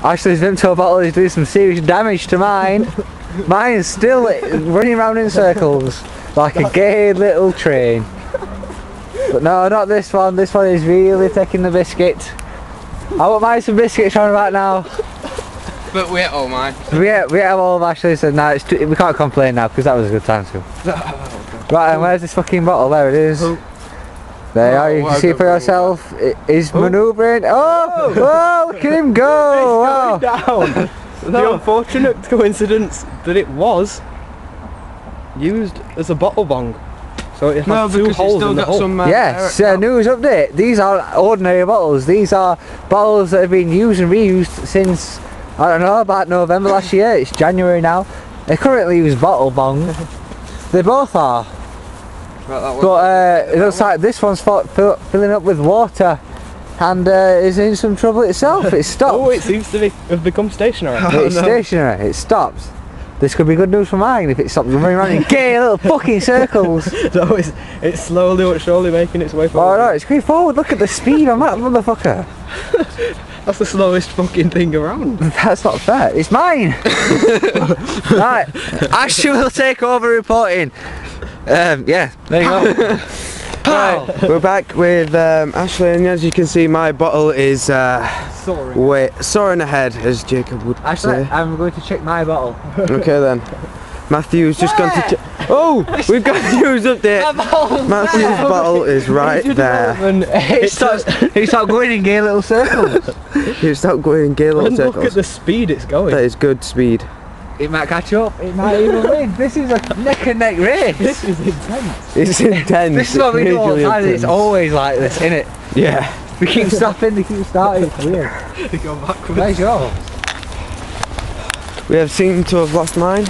Ashley's Vimto bottle is doing some serious damage to mine. Mine is still running around in circles like a gay little train. But no, not this one. This one is really taking the biscuit. I won't mind some biscuits on about now. But we ate all mine. We ate all of Ashley's, and now we can't complain now because that was a good time too. Right, and where's this fucking bottle? There it is. There you are, you can see it for yourself. It is manoeuvring. Oh, look at him go! It's going down. The unfortunate coincidence that it was used as a bottle bong. So it has two holes in the hull. Yes, news update. These are ordinary bottles. These are bottles that have been used and reused since, I don't know, about November last year. It's January now. They currently use bottle bong. They both are. But it looks like this one's filling up with water and is in some trouble itself. It stopped. Oh, it seems to have become stationary. It's stationary. It stops. This could be good news for mine if it stops running around in gay little fucking circles. No, it's slowly but surely making its way forward. Oh no, it's going forward. Look at the speed on that motherfucker. That's the slowest fucking thing around. That's not fair. It's mine. Right, Ashley will take over reporting. Yeah, there you go. Right, we're back with Ashley, and as you can see, my bottle is soaring ahead, as Jacob would say. I'm going to check my bottle. Okay then. Matthew's just gone to check. Oh, we've got a news update. Matthew's bottle is right there. It stopped going in gay little circles. It stopped going in gay little And circles. look at the speed it's going. That is good speed. It might catch up. It might even win. This is a neck and neck race. This is intense. It's intense. This is what we do all the time. It's always like this, isn't it? Yeah. We keep stopping, they keep starting. It's weird. They go backwards. There you go. We have seemed to have lost mine.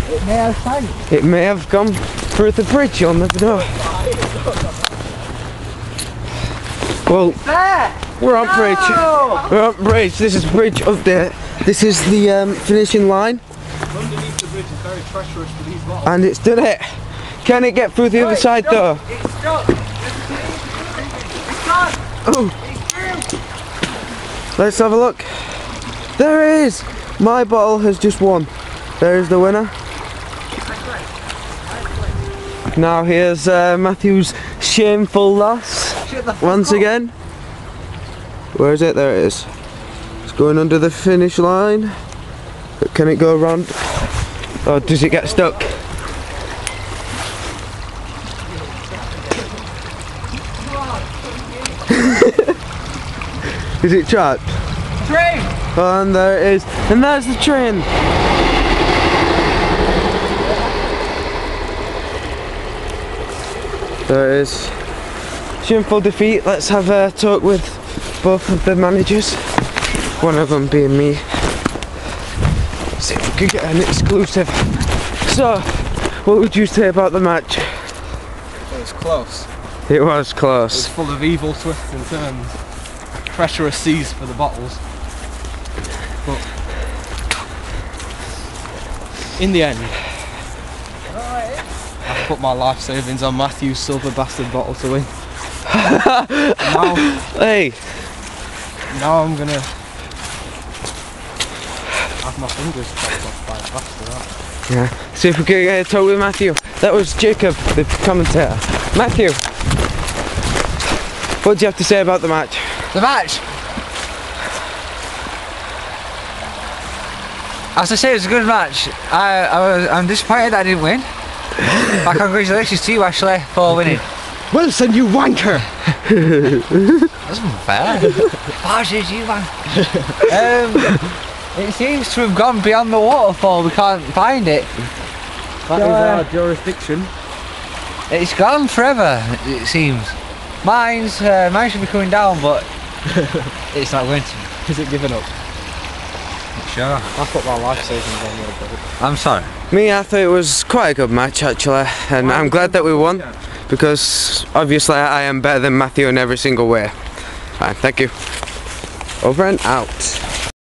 It may have sank. It may have gone through the bridge, you'll never know. Well, we're on bridge. We're on bridge. This is bridge update. This is the finishing line. Underneath the bridge is very treacherous for these bottles. And it's done it. Can it get through the other side though? It's stuck. Oh. Let's have a look. There it is. My bottle has just won. There is the winner. Now here's Matthew's shameful loss. Once again. Where is it? There it is. It's going under the finish line. But can it go around? Or does it get stuck? Is it trapped? Train! Oh, and there it is. And there's the train. There it is. Shameful defeat. Let's have a talk with both of the managers. One of them being me. See if we could get an exclusive. So, what would you say about the match? It was close. It was It close. was full of evil twists and turns. Treacherous seas for the bottles. But in the end, I put my life savings on Matthew's silver bastard bottle to win. Hey! Now I'm gonna have my fingers chopped off by a bastard. Yeah. See if we can get a talk with Matthew. That was Jacob, the commentator. Matthew! What do you have to say about the match? The match! As I say, it was a good match. I'm disappointed that I didn't win. But congratulations to you, Ashley, for winning. Wilson, you wanker! That's unfair. Why did you it seems to have gone beyond the waterfall. We can't find it. That is our jurisdiction. It's gone forever, it seems. Mine should be coming down, but it's not going to. Is it giving up? Sure. I put my life savings on your boat. I'm sorry. Me, I thought it was quite a good match actually, and I'm glad that we won, because obviously I am better than Matthew in every single way. Fine, thank you. Over and out.